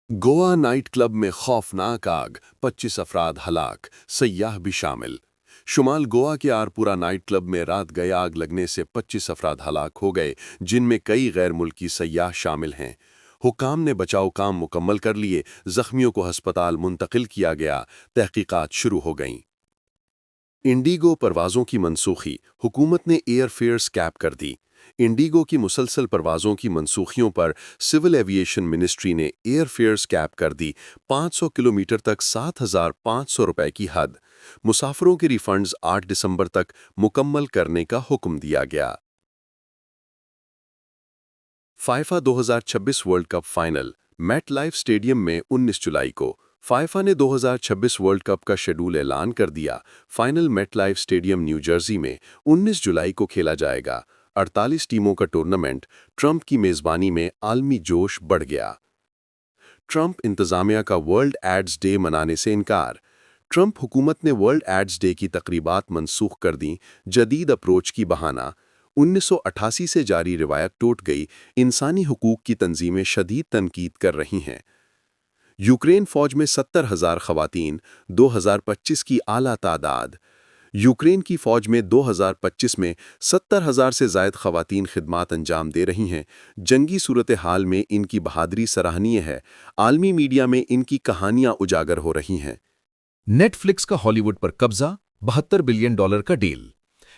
Goa night club में खौफनाक आग, 25 अफराद हलाक, सयाह भी शामिल। शुमाल गोवा के आरपुरा नाइट क्लब में रात गए आग लगने से 25 अफराद हलाक हो गए, जिनमें कई गैर मुल्की सयाह शामिल हैं। हुक्काम ने बचाव काम मुकम्मल कर लिए, जख्मियों को हस्पताल मुंतकिल किया गया, तहकीकात शुरू हो गईं। इंडिगो परवाज़ों की मनसूखी, हुकूमत ने एयर फेयर्स कैप कर दी। इंडिगो की मुसलसल परवाज़ों की मनसूखियों पर सिविल एविएशन मिनिस्ट्री ने एयर फेयर्स कैप कर दी। 500 किलोमीटर तक 7,500 रुपए की हद। मुसाफिरों के रिफंड्स 8 दिसंबर तक मुकम्मल करने का हुक्म दिया गया। FIFA 2026 World Cup final MetLife stadium में 19 जुलाई को। फाइफा ने 2026 वर्ल्ड कप का शेड्यूल ऐलान कर दिया। Final MetLife stadium New Jersey में 19 जुलाई को खेला जाएगा। 48 टीमों का टूर्नामेंट। ट्रंप की मेज़बानी में आलमी जोश बढ़ गया। ट्रंप इंतज़ामिया का वर्ल्ड एड्स डे मनाने से इनकार। ट्रंप हुकूमत ने वर्ल्ड एड्स डे की तकरीबात मनसूख कर दी, जदीद अप्रोच की बहाना। 1988 से जारी रिवायत टूट गई। इंसानी हुकूक की तंजीमें शदीद तनकीद कर रही हैं। यूक्रेन फ़ौज में 70,000 ख़वातीन, 2025 की आला तादाद। यूक्रेन की फ़ौज में 2025 में 70,000 से ज़ायद ख़वातीन खिदमात अंजाम दे रही हैं। जंगी सूरत हाल में इनकी बहादुरी सराहनीय है। आलमी मीडिया में इनकी कहानियाँ उजागर हो रही हैं। नेटफ्लिक्स का हॉलीवुड पर कब्जा, $72 बिलियन का डील।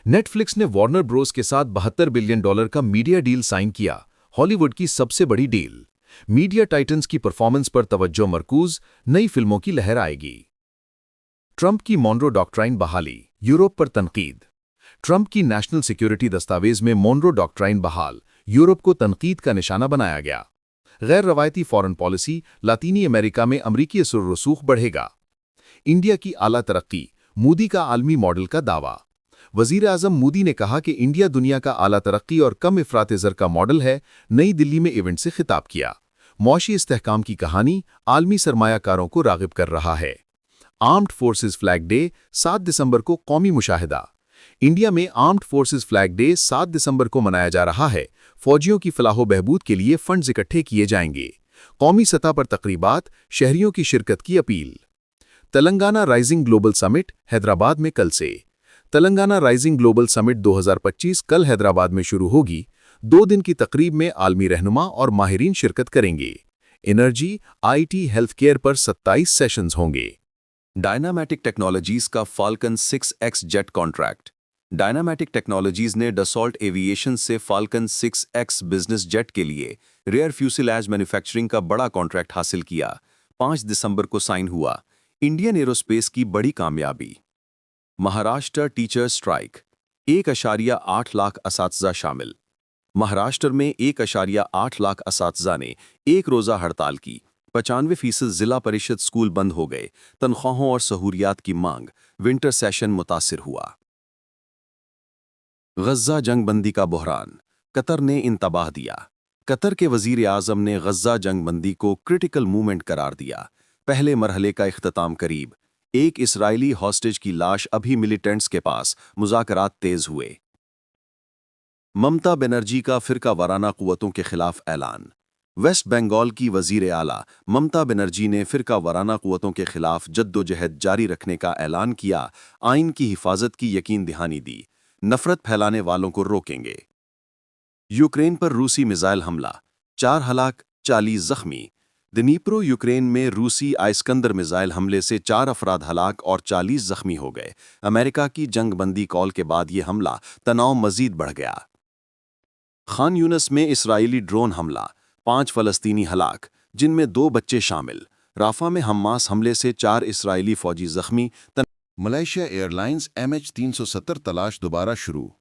नेटफ्लिक्स ने वार्नर ब्रोस के साथ $72 बिलियन का मीडिया डील साइन किया, हॉलीवुड की सबसे बड़ी डील। मीडिया टाइटन्स की परफॉर्मेंस पर तवज्जो मरकूज, नई फिल्मों की लहर आएगी। ट्रंप की मोनरो डॉक्ट्राइन बहाली, यूरोप पर तनकीद। ट्रंप की नेशनल सिक्योरिटी दस्तावेज में मोनरो डॉक्ट्राइन बहाल, यूरोप को तनकीद का निशाना बनाया गया। गैर रवायती फॉरेन पॉलिसी, लातीनी अमेरिका में अमरीकी असर रसूख बढ़ेगा। इंडिया की आला तरक्की, मोदी का आलमी मॉडल का दावा। वजीर आजम मोदी ने कहा कि इंडिया दुनिया का आला तरक्की और कम इफरात ज़र का मॉडल है। नई दिल्ली में इवेंट से खिताब किया। मौशी इस्तेहकाम की कहानी आलमी सरमायाकारों को रागिब कर रहा है। आर्म्ड फोर्सेस फ्लैग डे 7 दिसंबर को कौमी मुशाहिदा। इंडिया में आर्म्ड फोर्सेस फ्लैग डे 7 दिसंबर को मनाया जा रहा है। फौजियों की फलाह बहबूद के लिए फंड्स इकट्ठे किए जाएंगे। कौमी सतह पर तकरीबात, शहरियों की शिरकत की appeal. Telangana rising global summit Hyderabad में कल से। तेलंगाना राइजिंग ग्लोबल समिट 2025 कल हैदराबाद में शुरू होगी। 2 दिन की तकरीब में आलमी रहनुमा और माहिरीन शिरकत करेंगे। एनर्जी, आईटी, हेल्थ केयर पर 27 सेशंस होंगे। डायनामैटिक टेक्नोलॉजीज का Falcon 6X jet contract. Dynamatic Technologies ने डसॉल्ट एविएशन से फाल्कन 6X बिजनेस जेट के लिए रेयर फ्यूसिलेज मैन्युफैक्चरिंग का बड़ा कॉन्ट्रैक्ट हासिल किया। 5 दिसंबर को साइन हुआ। इंडियन एरोस्पेस की बड़ी कामयाबी। महाराष्ट्र टीचर स्ट्राइक, 1.8 लाख असातिज़ा शामिल। महाराष्ट्र में 1.8 लाख असातिज़ा ने एक रोज़ा हड़ताल की। 95% जिला परिषद स्कूल बंद हो गए। तनख्वाहों और सहूलियात की मांग। विंटर सेशन मुतासिर हुआ। गज़ा जंगबंदी का बहरान, कतर ने इंतबाह दिया। कतर के वज़ीर आज़म ने गज़ा जंगबंदी को क्रिटिकल मूवमेंट करार दिया। पहले मरहले का इख्तिताम करीब। एक इस्राएली हॉस्टेज की लाश अभी मिलिटेंट्स के पास। मुज़ाकरात तेज हुए। ममता बनर्जी का फिरका वाराना कुव्वतों के खिलाफ ऐलान। वेस्ट बंगाल की वज़ीर आला ममता बनर्जी ने फिरका वाराना कुव्वतों के खिलाफ जद्दोजहद जारी रखने का ऐलान किया। आइन की हिफाजत की यकीन दहानी दी। नफरत फैलाने वालों को रोकेंगे। यूक्रेन पर रूसी मिसाइल हमला, 4 हलाक, 40 जख्मी। दनीप्रो यूक्रेन में रूसी आइस्कंदर मिसाइल हमले से 4 अफराद हलाक और 40 जख्मी हो गए। अमेरिका की जंगबंदी कॉल के बाद ये हमला, तनाव मजीद बढ़ गया। खान यूनिस में इस्राएली ड्रोन हमला, 5 फलस्तीनी हलाक, जिनमें 2 बच्चे शामिल। राफा में हमास हमले से 4 इस्राएली फौजी जख्मी। मलेशिया एयरलाइंस MH370 तलाश दोबारा शुरू।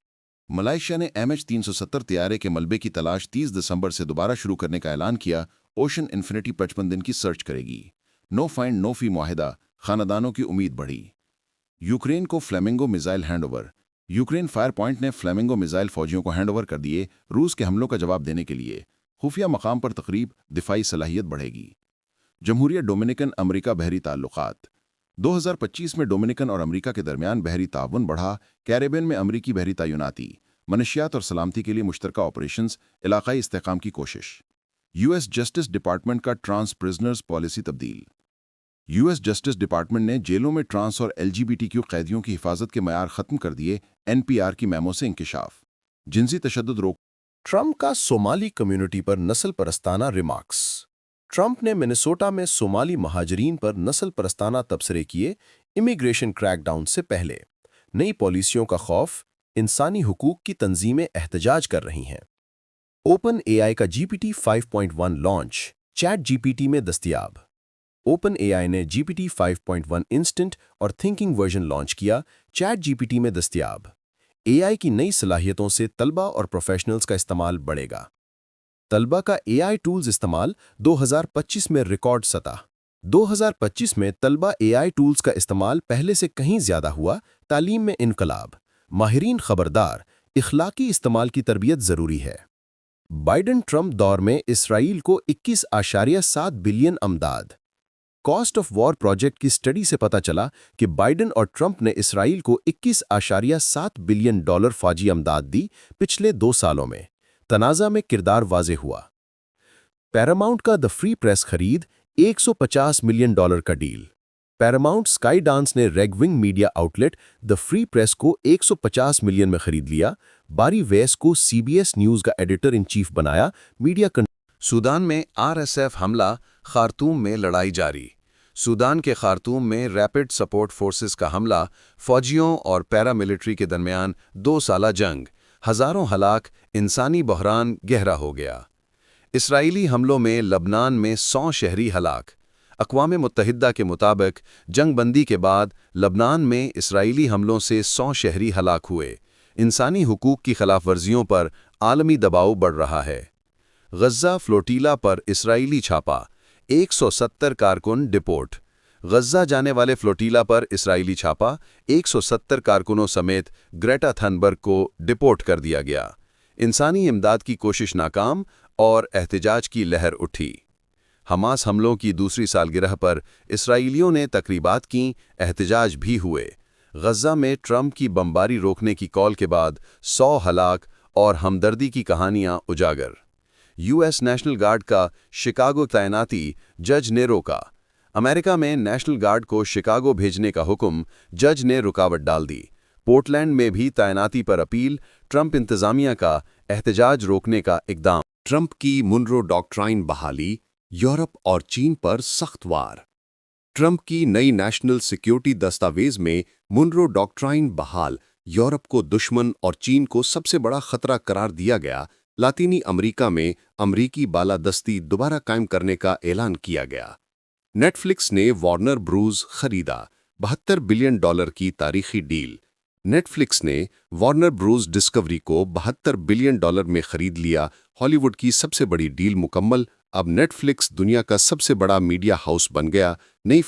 मलेशिया ने MH370 तैयारे के मलबे की तलाश 30 दिसंबर से दोबारा शुरू करने का ऐलान किया। ओशन इन्फिनिटी 55 दिन की सर्च करेगी। नो फाइंड नो फी मुआहिदा, खानदानों की उम्मीद बढ़ी। यूक्रेन को flamingo missile handover. Ukraine fire point ने फ्लेमिंगो मिसाइल फौजियों को हैंडओवर कर दिए। रूस के हमलों का जवाब देने के लिए खुफिया मकाम पर तकरीब, दिफाई सलाहियत बढ़ेगी। जमहूरिया डोमिनिकन अमरीका बहरी ताल्लुकात। 2025 में डोमिनिकन और अमरीका के दरमियान बहरी ताउन बढ़ा। कैरेबियन में अमरीकी बहरी तैनाती, मनशियात और सलामती के लिए मुश्तरका ऑपरेशंस, इलाकाई इस्तेहकाम की कोशिश। यूएस जस्टिस डिपार्टमेंट का ट्रांस प्रिजनर्स पॉलिसी तब्दील। यूएस जस्टिस डिपार्टमेंट ने जेलों में ट्रांस और एलजीबीटीक्यू कैदियों की हिफाजत के मयार खत्म कर दिए। एनपीआर की मेमो से इंकिशाफ। जिनसी तशद्दुद रोक। ट्रंप का सोमाली कम्युनिटी पर नस्ल परस्ताना रिमार्क्स। ट्रंप ने मिनेसोटा में सोमाली महाजरीन पर नस्ल परस्ताना तबसरे किए इमिग्रेशन क्रैकडाउन से पहले। नई पॉलिसियों का खौफ, इंसानी हुकूक की तंजीमें एहतजाज कर रही हैं। ओपन एआई का जीपीटी 5.1 लॉन्च, चैट जीपीटी में दस्तयाब। ओपन एआई ने जीपीटी 5.1 इंस्टेंट और थिंकिंग वर्जन लॉन्च किया, चैट जीपीटी में दस्तयाब। एआई की नई सलाहियतों से तलबा और प्रोफेशनल्स का इस्तेमाल बढ़ेगा। तलबा का एआई टूल्स इस्तेमाल 2025 में रिकॉर्ड सतह। 2025 में तलबा एआई टूल्स का इस्तेमाल पहले से कहीं ज्यादा हुआ। तालीम में इनकलाब। माहिरीन खबरदार, इखलाकी इस्तेमाल की तरबियत जरूरी है। बाइडन ट्रंप दौर में इसराइल को 21.7 billion Amdad. Cost of war project की स्टडी से पता चला कि बाइडन और ट्रंप ने इसराइल को 21.7 बिलियन डॉलर फौजी अमदाद दी पिछले 2 सालों में। तनाज़ा में किरदार वाज़े हुआ। पैरामाउंट का द फ्री प्रेस खरीद, $150 मिलियन का डील। पैरामाउंट स्काई डांस ने रेगविंग media outlet the Free Press को 150 मिलियन में खरीद लिया। बारी वेस को सीबीएस न्यूज़ का एडिटर इन चीफ बनाया। मीडिया सूडान में आरएसएफ हमला, खार्तूम में लड़ाई जारी। सूडान के खार्तूम में रैपिड सपोर्ट फोर्सेस का हमला, फौजियों और पैरामिलिट्री के दरमियान 2 साला जंग, हजारों हलाक, इंसानी बहरान गहरा हो गया। इसराइली हमलों में लबनान में 100 शहरी हलाक। अक़वाम मुत्तहिदा के मुताबिक जंगबंदी के बाद लबनान में इसराइली हमलों से 100 शहरी हलाक हुए। इंसानी हुकूक की खिलाफ वर्जियों पर आलमी दबाव बढ़ रहा है। गज़्ज़ा फ्लोटीला पर इसराइली छापा, 170 कारकुन डिपोर्ट। गज़्ज़ा जाने वाले फ्लोटीला पर इसराइली छापा, 170 कारकुनों समेत ग्रेटा थनबर्ग को डिपोर्ट कर दिया गया। इंसानी इमदाद की कोशिश नाकाम और एहतजाज की लहर उठी। हमास हमलों की दूसरी सालगिरह पर इसराइलियों ने तकरीबात की, एहतजाज भी हुए। गज़्ज़ा में ट्रंप की बमबारी रोकने की कॉल के बाद 100 हलाक और हमदर्दी की कहानियां उजागर। यूएस नेशनल गार्ड का शिकागो तैनाती जज ने रोका। अमेरिका में नेशनल गार्ड को शिकागो भेजने का हुक्म, जज ने रुकावट डाल दी। पोर्टलैंड में भी तैनाती पर अपील, ट्रंप इंतजामिया का एहतजाज रोकने का इक़दाम। ट्रंप की मुनरो डॉक्ट्राइन बहाली, यूरोप और चीन पर सख्त वार। ट्रंप की नई नेशनल सिक्योरिटी दस्तावेज में मुनरो डॉक्ट्राइन बहाल, यूरोप को दुश्मन और चीन को सबसे बड़ा खतरा करार दिया गया। लातीनी अमेरिका में अमरीकी बालादस्ती दोबारा कायम करने का ऐलान किया गया। नेटफ्लिक्स ने वार्नर ब्रूज खरीदा, $72 बिलियन की तारीखी डील। नेटफ्लिक्स ने वार्नर ब्रूज डिस्कवरी को $72 बिलियन में खरीद लिया। हॉलीवुड की सबसे बड़ी डील मुकम्मल। अब नेटफ्लिक्स दुनिया का सबसे बड़ा मीडिया हाउस बन गया। नई